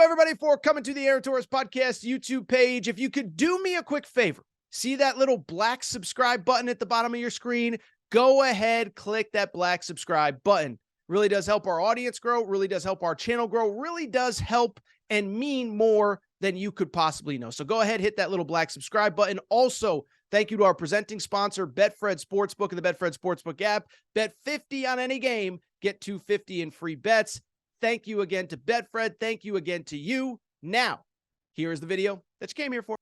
you, everybody, for coming to the Aaron Torres Podcast YouTube page. If you could do me a quick favor, see that little black subscribe button at the bottom of your screen? Go ahead, click that black subscribe button. Really does help our audience grow, really does help our channel grow, really does help and mean more than you could possibly know. So go ahead, hit that little black subscribe button. Also, thank you to our presenting sponsor, Betfred Sportsbook and the Betfred Sportsbook app. Bet 50 on any game, get $250 in free bets. Thank you again to Betfred. Thank you again to you. Now, here's the video that you came here for.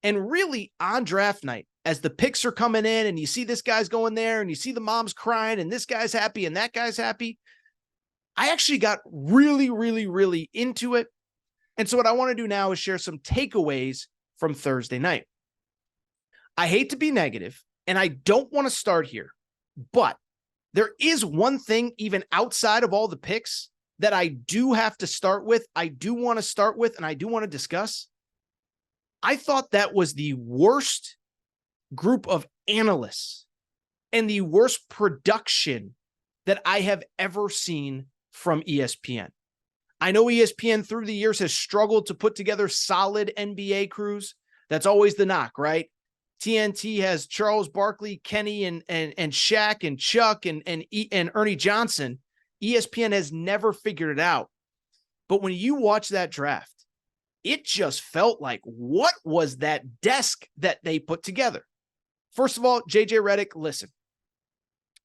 And really, on draft night, as the picks are coming in and you see this guy's going there and you see the moms crying and this guy's happy and that guy's happy, I actually got really into it. And so what I want to do now is share some takeaways from Thursday night. I hate to be negative, and I don't want to start here, but there is one thing, even outside of all the picks, that I do have to start with, I do want to start with, and I do want to discuss. I thought that was the worst group of analysts and the worst production that I have ever seen from ESPN. I know ESPN through the years has struggled to put together solid NBA crews. That's always the knock, right? TNT has Charles Barkley, Kenny, and Shaq and Chuck and Ernie Johnson. ESPN has never figured it out. But when you watch that draft, it just felt like, what was that desk that they put together? First of all, JJ Redick, listen,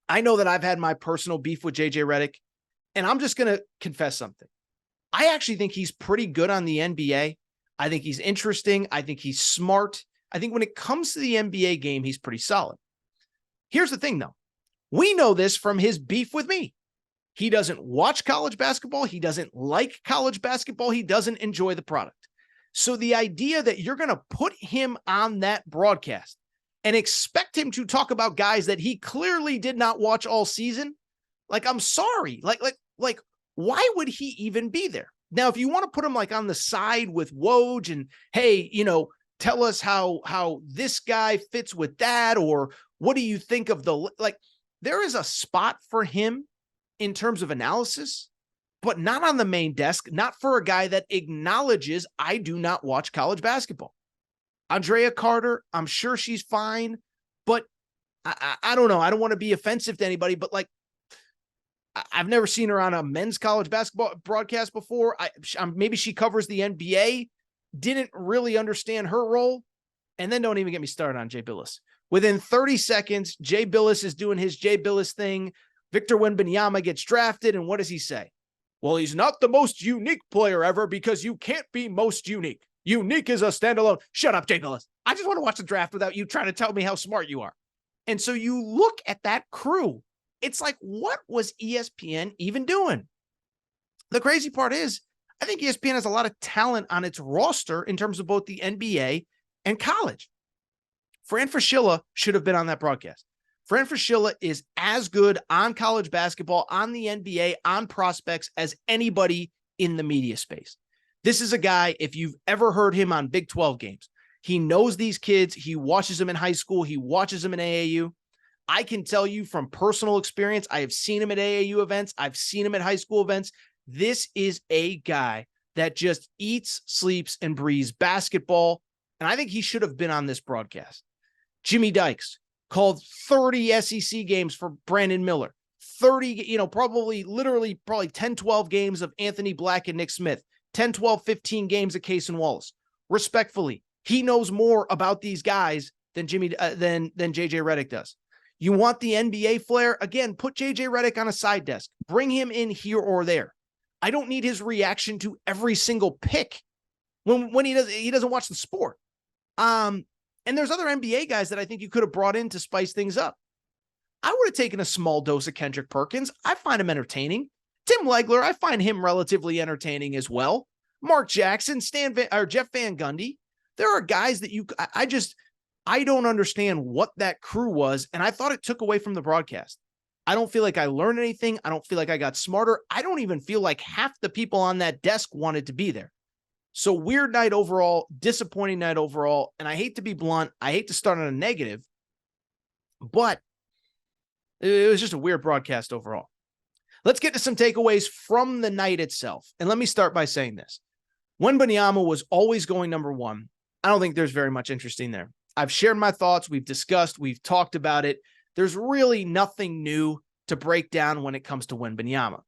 I know that I've had my personal beef with JJ Redick, and I'm just going to confess something. I actually think he's pretty good on the NBA. I think he's interesting. I think he's smart. I think when it comes to the NBA game, he's pretty solid. Here's the thing, though. We know this from his beef with me. He doesn't watch college basketball. He doesn't like college basketball. He doesn't enjoy the product. So the idea that you're going to put him on that broadcast and expect him to talk about guys that he clearly did not watch all season, like, I'm sorry. Like, why would he even be there? Now, if you want to put him like on the side with Woj and, hey, tell us how this guy fits with that, or what do you think of there is a spot for him in terms of analysis, but not on the main desk, not for a guy that acknowledges I do not watch college basketball. Andrea Carter, I'm sure she's fine, but I don't know. I don't want to be offensive to anybody, but I've never seen her on a men's college basketball broadcast before. Maybe she covers the NBA, didn't really understand her role. And then don't even get me started on Jay Bilas. Within 30 seconds, Jay Bilas is doing his Jay Bilas thing. Victor Wembanyama gets drafted, and what does he say? Well, he's not the most unique player ever because you can't be most unique. Unique is a standalone. Shut up, Jay Bilas. I just want to watch the draft without you trying to tell me how smart you are. And so you look at that crew. It's like, what was ESPN even doing? The crazy part is, I think ESPN has a lot of talent on its roster in terms of both the NBA and college. Fran Fraschilla should have been on that broadcast. Fran Fraschilla is as good on college basketball, on the NBA, on prospects as anybody in the media space. This is a guy, if you've ever heard him on Big 12 games, he knows these kids. He watches them in high school. He watches them in AAU. I can tell you from personal experience, I have seen him at AAU events. I've seen him at high school events. This is a guy that just eats, sleeps, and breathes basketball. And I think he should have been on this broadcast. Jimmy Dykes called 30 SEC games for Brandon Miller. 30, probably 10, 12 games of Anthony Black and Nick Smith. 10, 12, 15 games of Cason Wallace. Respectfully, he knows more about these guys than JJ Redick does. You want the NBA flair? Again, put JJ Redick on a side desk. Bring him in here or there. I don't need his reaction to every single pick when he doesn't watch the sport. And there's other NBA guys that I think you could have brought in to spice things up. I would have taken a small dose of Kendrick Perkins. I find him entertaining. Tim Legler, I find him relatively entertaining as well. Mark Jackson, Jeff Van Gundy. There are guys that I don't understand what that crew was, and I thought it took away from the broadcast. I don't feel like I learned anything. I don't feel like I got smarter. I don't even feel like half the people on that desk wanted to be there. So weird night overall, disappointing night overall, and I hate to be blunt. I hate to start on a negative, but it was just a weird broadcast overall. Let's get to some takeaways from the night itself. And let me start by saying this. Wembanyama was always going number one. I don't think there's very much interesting there. I've shared my thoughts. We've discussed. We've talked about it. There's really nothing new to break down when it comes to Wembanyama.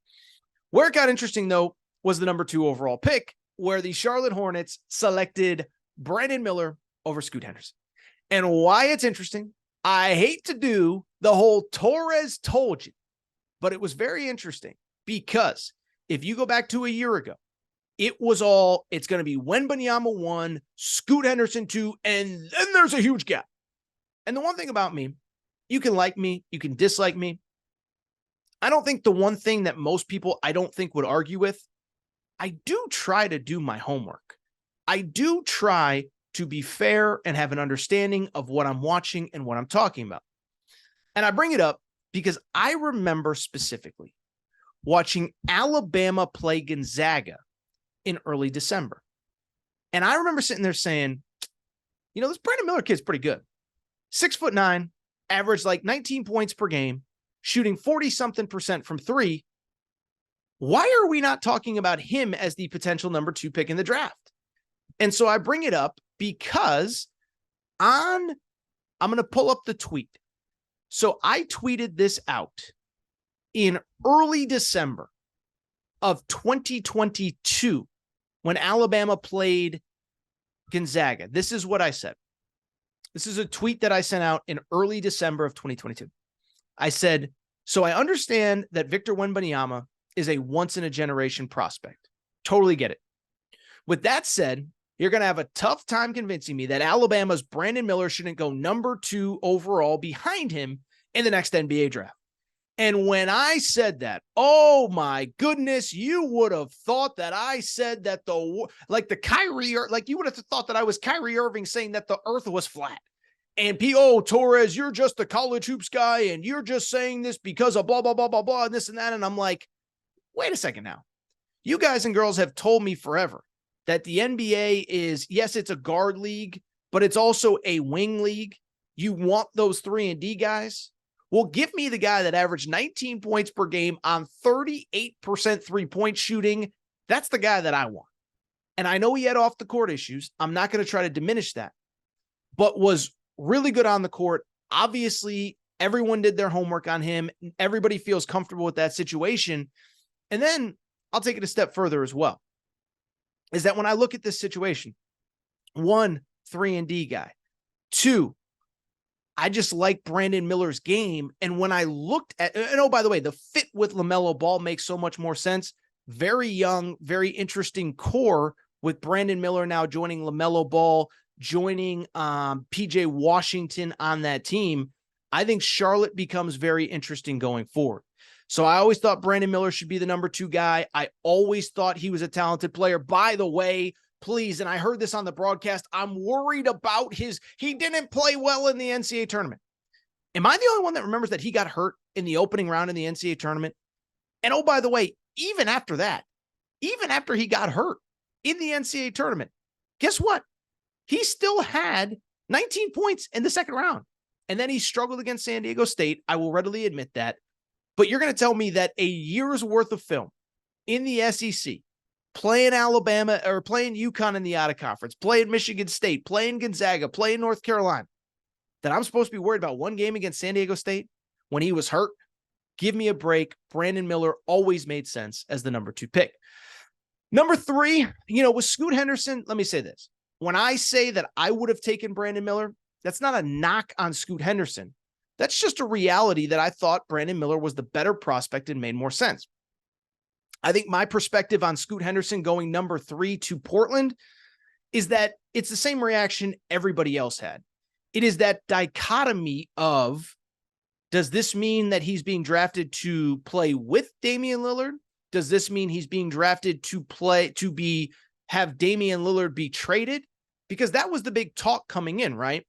Where it got interesting, though, was the number 2 overall pick, where the Charlotte Hornets selected Brandon Miller over Scoot Henderson. And why it's interesting, I hate to do the whole Torres told you, but it was very interesting because if you go back to a year ago, it was all, it's going to be Wembanyama 1, Scoot Henderson 2, and then there's a huge gap. And the one thing about me, you can like me, you can dislike me. I don't think the one thing that most people I don't think would argue with, I do try to do my homework. I do try to be fair and have an understanding of what I'm watching and what I'm talking about. And I bring it up because I remember specifically watching Alabama play Gonzaga in early December. And I remember sitting there saying, you know, this Brandon Miller kid's pretty good. 6'9", averaged like 19 points per game, shooting 40-something% from 3. Why are we not talking about him as the potential number 2 pick in the draft? And so I bring it up because I'm going to pull up the tweet. So I tweeted this out in early December of 2022 when Alabama played Gonzaga. This is what I said. This is a tweet that I sent out in early December of 2022. I said, so I understand that Victor Wembanyama is a once-in-a-generation prospect. Totally get it. With that said, you're going to have a tough time convincing me that Alabama's Brandon Miller shouldn't go number 2 overall behind him in the next NBA draft. And when I said that, oh my goodness, you would have thought that I said that like you would have thought that I was Kyrie Irving saying that the earth was flat. And Torres, you're just a college hoops guy, and you're just saying this because of blah, blah, blah, blah, blah, and this and that. And I'm like, wait a second now. You guys and girls have told me forever that the NBA is, yes, it's a guard league, but it's also a wing league. You want those 3-and-D guys? Well, give me the guy that averaged 19 points per game on 38% three-point shooting. That's the guy that I want. And I know he had off-the-court issues. I'm not going to try to diminish that, but was really good on the court. Obviously, everyone did their homework on him. Everybody feels comfortable with that situation. And then I'll take it a step further as well, is that when I look at this situation, 1, 3-and-D guy, 2, I just like Brandon Miller's game. And when I looked at, and oh, by the way, the fit with LaMelo Ball makes so much more sense. Very young, very interesting core with Brandon Miller now joining LaMelo Ball, joining PJ Washington on that team. I think Charlotte becomes very interesting going forward. So I always thought Brandon Miller should be the number 2 guy. I always thought he was a talented player. By the way, please, and I heard this on the broadcast, I'm worried about he didn't play well in the NCAA tournament. Am I the only one that remembers that he got hurt in the opening round in the NCAA tournament? And oh, by the way, even after that, even after he got hurt in the NCAA tournament, guess what? He still had 19 points in the second round. And then he struggled against San Diego State. I will readily admit that. But you're going to tell me that a year's worth of film in the SEC, playing Alabama or playing UConn in the out of conference, playing Michigan State, playing Gonzaga, playing North Carolina, that I'm supposed to be worried about one game against San Diego State when he was hurt? Give me a break. Brandon Miller always made sense as the number 2 pick. Number 3, with Scoot Henderson, let me say this. When I say that I would have taken Brandon Miller, that's not a knock on Scoot Henderson. That's just a reality that I thought Brandon Miller was the better prospect and made more sense. I think my perspective on Scoot Henderson going number 3 to Portland is that it's the same reaction everybody else had. It is that dichotomy of, does this mean that he's being drafted to play with Damian Lillard? Does this mean he's being drafted to have Damian Lillard be traded? Because that was the big talk coming in, right?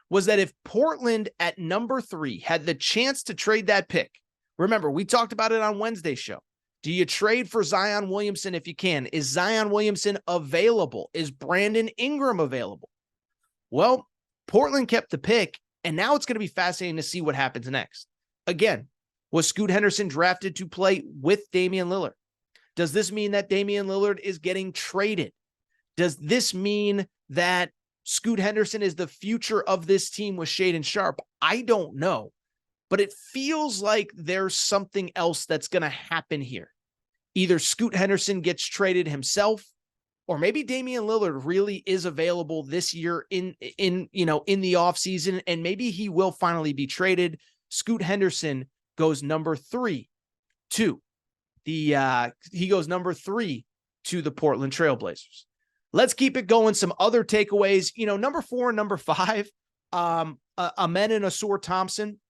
Was that if Portland at number 3 had the chance to trade that pick, remember, we talked about it on Wednesday's show. Do you trade for Zion Williamson if you can? Is Zion Williamson available? Is Brandon Ingram available? Well, Portland kept the pick, and now it's going to be fascinating to see what happens next. Again, was Scoot Henderson drafted to play with Damian Lillard? Does this mean that Damian Lillard is getting traded? Does this mean that Scoot Henderson is the future of this team with Shaedon Sharpe? I don't know, but it feels like there's something else that's going to happen here. Either Scoot Henderson gets traded himself, or maybe Damian Lillard really is available this year in the offseason, and maybe he will finally be traded. Scoot Henderson goes number 3 to the Portland Trailblazers. Let's keep it going. Some other takeaways, number 4 and number 5, Amen and Asur Thompson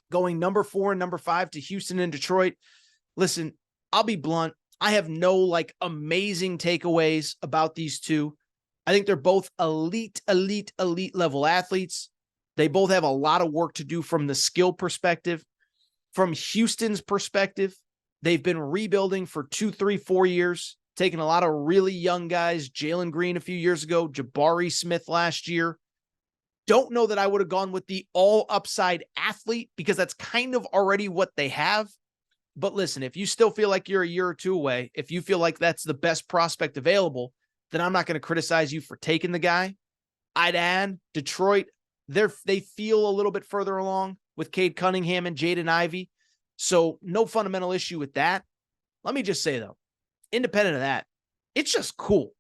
going number 4 and number 5 to Houston and Detroit. Listen, I'll be blunt. I have no amazing takeaways about these two. I think they're both elite level athletes. They both have a lot of work to do from the skill perspective. From Houston's perspective, they've been rebuilding for 2, 3, 4 years, taking a lot of really young guys. Jalen Green a few years ago, Jabari Smith last year. Don't know that I would have gone with the all upside athlete because that's kind of already what they have. But listen, if you still feel like you're a year or two away, if you feel like that's the best prospect available, then I'm not going to criticize you for taking the guy. I'd add Detroit. They feel a little bit further along with Cade Cunningham and Jaden Ivey. So no fundamental issue with that. Let me just say, though, independent of that, it's just cool.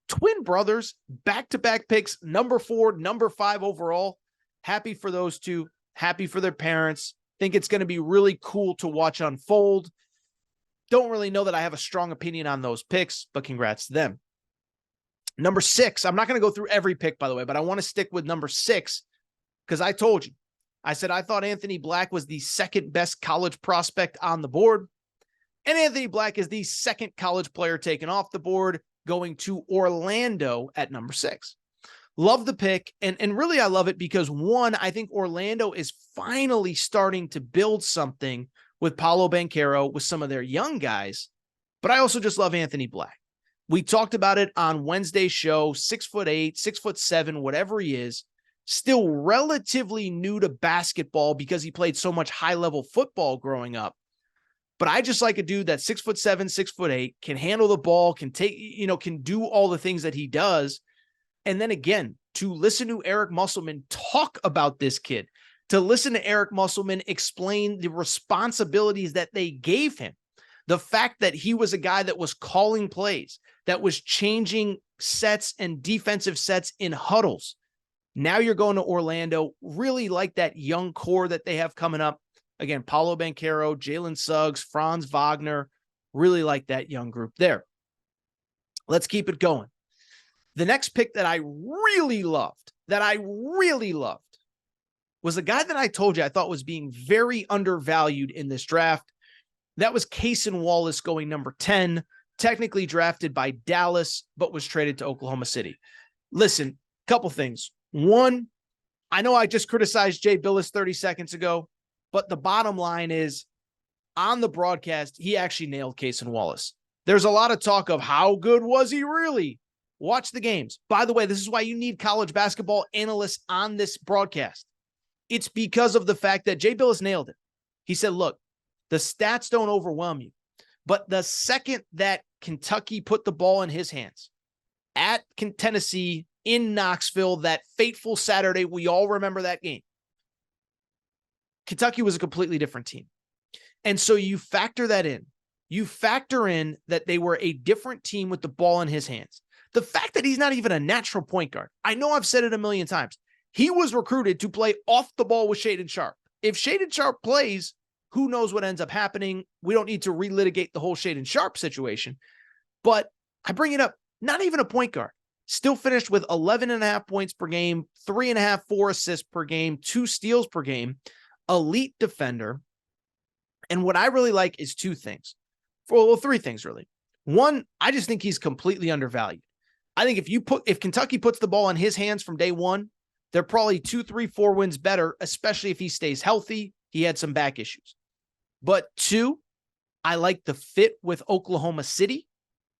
Twin brothers, back-to-back picks, number 4, number 5 overall. Happy for those two. Happy for their parents. Think it's going to be really cool to watch unfold. Don't really know that I have a strong opinion on those picks, but congrats to them. Number 6, I'm not going to go through every pick, by the way, but I want to stick with number 6 because I told you. I said I thought Anthony Black was the second best college prospect on the board, and Anthony Black is the second college player taken off the board, going to Orlando at number 6. Love the pick, and really I love it because, one, I think Orlando is finally starting to build something with Paolo Banchero, with some of their young guys, but I also just love Anthony Black. We talked about it on Wednesday's show, 6'8", 6'7", whatever he is, still relatively new to basketball because he played so much high-level football growing up. But I just like a dude that's 6'7", 6'8", can handle the ball, can do all the things that he does. And then again, to listen to Eric Musselman talk about this kid, to listen to Eric Musselman explain the responsibilities that they gave him, the fact that he was a guy that was calling plays, that was changing sets and defensive sets in huddles. Now you're going to Orlando, really like that young core that they have coming up. Again, Paolo Banchero, Jalen Suggs, Franz Wagner, really like that young group there. Let's keep it going. The next pick that I really loved, was a guy that I told you I thought was being very undervalued in this draft. That was Cason Wallace going number 10, technically drafted by Dallas, but was traded to Oklahoma City. Listen, couple things. One, I know I just criticized Jay Billis 30 seconds ago, but the bottom line is, on the broadcast, he actually nailed Cason Wallace. There's a lot of talk of how good was he really? Watch the games. By the way, this is why you need college basketball analysts on this broadcast. It's because of the fact that Jay Billis nailed it. He said, look, the stats don't overwhelm you, but the second that Kentucky put the ball in his hands at Tennessee in Knoxville, that fateful Saturday, we all remember that game, Kentucky was a completely different team. And so you factor that in. You factor in that they were a different team with the ball in his hands. The fact that he's not even a natural point guard. I know I've said it a million times. He was recruited to play off the ball with Shaedon Sharpe. If Shaedon Sharpe plays, who knows what ends up happening? We don't need to relitigate the whole Shaedon Sharpe situation. But I bring it up, not even a point guard. Still finished with 11.5 points per game, 3.5, 4 assists per game, 2 steals per game. Elite defender. And what I really like is 2 things. Well, 3 things, really. One, I just think he's completely undervalued. I think if Kentucky puts the ball in his hands from day one, they're probably 2, 3, 4 wins better, especially if he stays healthy. He had some back issues. But 2, I like the fit with Oklahoma City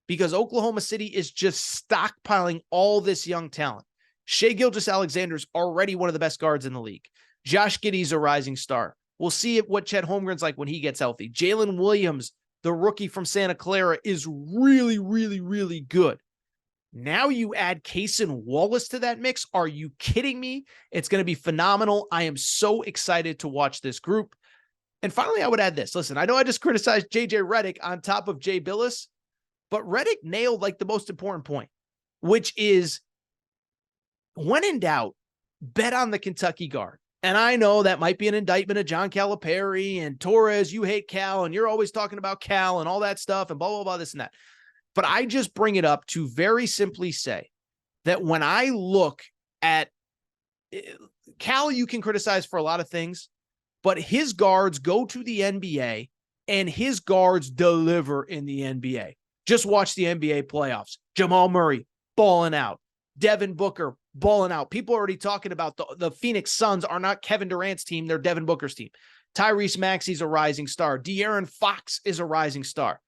because Oklahoma City is just stockpiling all this young talent. Shai Gilgeous-Alexander's already one of the best guards in the league. Josh Giddey's a rising star. We'll see what Chet Holmgren's like when he gets healthy. Jalen Williams, the rookie from Santa Clara, is really, really, really good. Now you add Cason Wallace to that mix. Are you kidding me? It's going to be phenomenal. I am so excited to watch this group. And finally, I would add this. Listen, I know I just criticized JJ Redick on top of Jay Billis, but Redick nailed like the most important point, which is when in doubt, bet on the Kentucky guard. And I know that might be an indictment of John Calipari and Torres. You hate Cal and you're always talking about Cal and all that stuff and blah, blah, blah, this and that. But I just bring it up to very simply say that when I look at Cal, you can criticize for a lot of things, but his guards go to the NBA and his guards deliver in the NBA. Just watch the NBA playoffs. Jamal Murray balling out. Devin Booker balling out. People are already talking about the Phoenix Suns are not Kevin Durant's team. They're Devin Booker's team. Tyrese Maxey's a rising star. De'Aaron Fox is a rising star.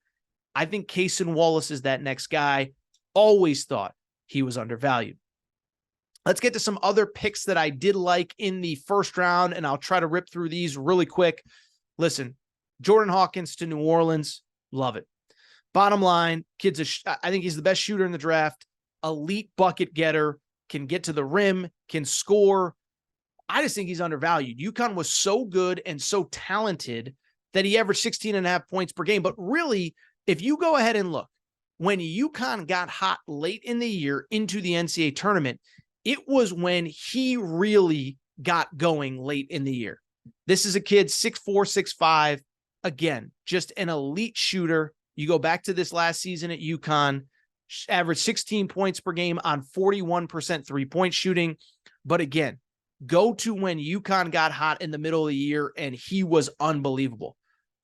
I think Cason Wallace is that next guy. Always thought he was undervalued. Let's get to some other picks that I did like in the first round, and I'll try to rip through these really quick. Listen, Jordan Hawkins to New Orleans. Love it. Bottom line, I think he's the best shooter in the draft. Elite bucket getter, can get to the rim, can score. I just think he's undervalued. UConn was so good and so talented that he averaged 16.5 points per game. But really, if you go ahead and look, when UConn got hot late in the year into the NCAA tournament, it was when he really got going late in the year. This is a kid, 6'4", 6'5". Again, just an elite shooter. You go back to this last season at UConn, averaged 16 points per game on 41% three-point shooting. But again, go to when UConn got hot in the middle of the year, and he was unbelievable.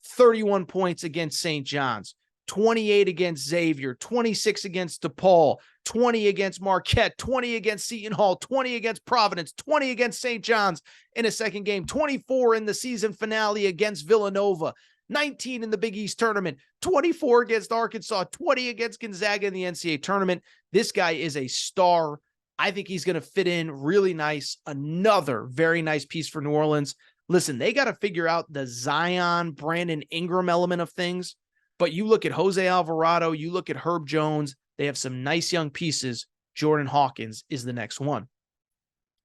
31 points against St. John's, 28 against Xavier, 26 against DePaul, 20 against Marquette, 20 against Seton Hall, 20 against Providence, 20 against St. John's in a second game, 24 in the season finale against Villanova, 19 in the Big East tournament, 24 against Arkansas, 20 against Gonzaga in the NCAA tournament. This guy is a star. I think he's going to fit in really nice. Another very nice piece for New Orleans. Listen, they got to figure out the Zion, Brandon Ingram element of things. But you look at Jose Alvarado, you look at Herb Jones, they have some nice young pieces. Jordan Hawkins is the next one. A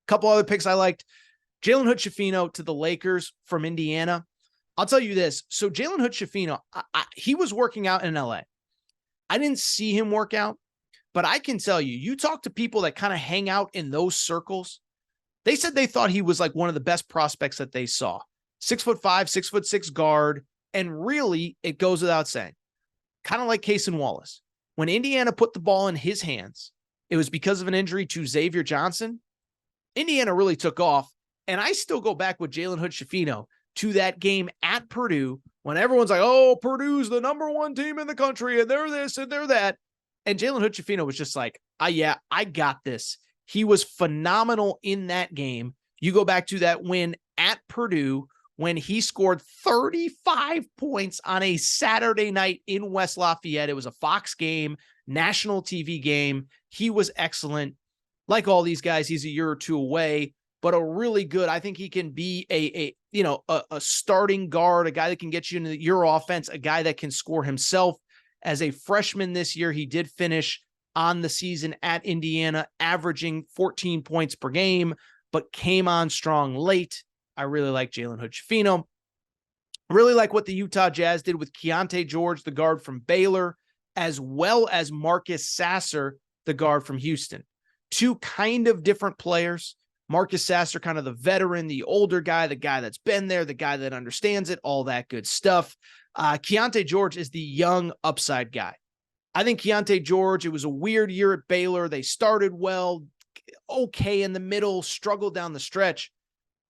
couple other picks I liked. Jalen Hood-Schifino to the Lakers from Indiana. I'll tell you this. So Jalen Hood-Schifino, he was working out in LA. I didn't see him work out, but I can tell you, you talk to people that kind of hang out in those circles. They said they thought he was like one of the best prospects that they saw. 6'5", 6'6" guard. And really, it goes without saying, kind of like Cason Wallace. When Indiana put the ball in his hands, it was because of an injury to Xavier Johnson. Indiana really took off. And I still go back with Jalen Hood-Schifino to that game at Purdue when everyone's like, oh, Purdue's the number one team in the country, and they're this and they're that. And Jalen Hood-Schifino was just like, yeah, I got this. He was phenomenal in that game. You go back to that win at Purdue when he scored 35 points on a Saturday night in West Lafayette. It was a Fox game, national TV game. He was excellent. Like all these guys, he's a year or two away, but a really good, I think he can be a starting guard, a guy that can get you into your offense, a guy that can score himself. As a freshman this year, he did finish on the season at Indiana, averaging 14 points per game, but came on strong late. I really like Jalen Hood-Schifino. Really like what the Utah Jazz did with Keontae George, the guard from Baylor, as well as Marcus Sasser, the guard from Houston. Two kind of different players. Marcus Sasser, kind of the veteran, the older guy, the guy that's been there, the guy that understands it, all that good stuff. Keontae George is the young upside guy. I think Keontae George, it was a weird year at Baylor. They started well, okay in the middle, struggled down the stretch.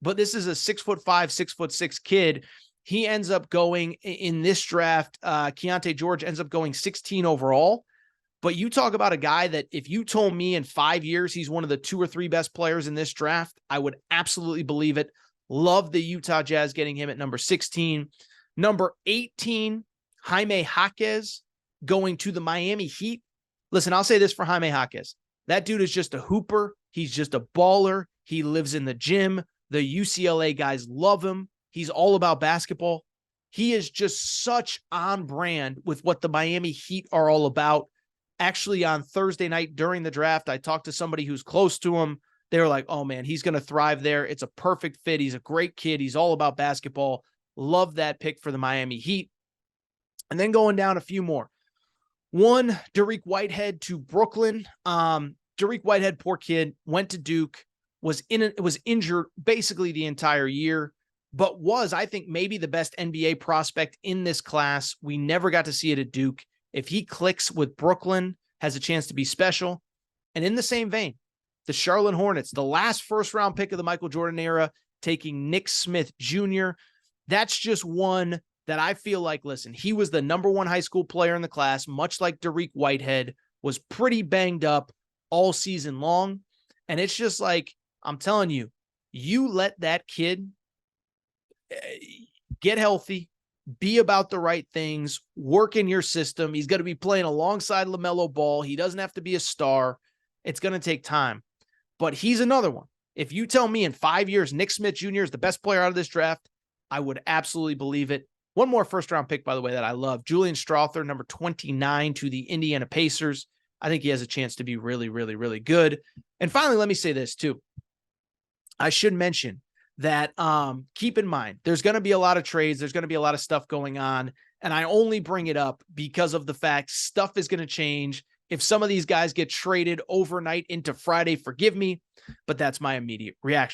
But this is a 6'5", 6'6" kid. He ends up going in this draft. Keontae George ends up going 16 overall. But you talk about a guy that if you told me in 5 years he's one of the 2 or 3 best players in this draft, I would absolutely believe it. Love the Utah Jazz getting him at number 16. Number 18, Jaime Jaquez going to the Miami Heat. Listen, I'll say this for Jaime Jaquez. That dude is just a hooper. He's just a baller. He lives in the gym. The UCLA guys love him. He's all about basketball. He is just such on brand with what the Miami Heat are all about. Actually, on Thursday night during the draft, I talked to somebody who's close to him. They were like, oh man, he's going to thrive there. It's a perfect fit. He's a great kid. He's all about basketball. Love that pick for the Miami Heat. And then going down a few more. One, Dariq Whitehead to Brooklyn. Dariq Whitehead, poor kid, went to Duke, was injured basically the entire year, but was, I think, maybe the best NBA prospect in this class. We never got to see it at Duke. If he clicks with Brooklyn, has a chance to be special. And in the same vein, the Charlotte Hornets, the last first-round pick of the Michael Jordan era, taking Nick Smith Jr. That's just one that I feel like, listen, he was the number one high school player in the class, much like Dariq Whitehead, was pretty banged up all season long. And it's just like, I'm telling you, you let that kid get healthy, be about the right things, work in your system. He's going to be playing alongside LaMelo Ball. He doesn't have to be a star. It's going to take time. But he's another one. If you tell me in 5 years, Nick Smith Jr. is the best player out of this draft, I would absolutely believe it. One more first-round pick, by the way, that I love. Julian Strawther, number 29 to the Indiana Pacers. I think he has a chance to be really, really, really good. And finally, let me say this too. I should mention that keep in mind, there's going to be a lot of trades. There's going to be a lot of stuff going on. And I only bring it up because of the fact stuff is going to change. If some of these guys get traded overnight into Friday, forgive me, but that's my immediate reaction.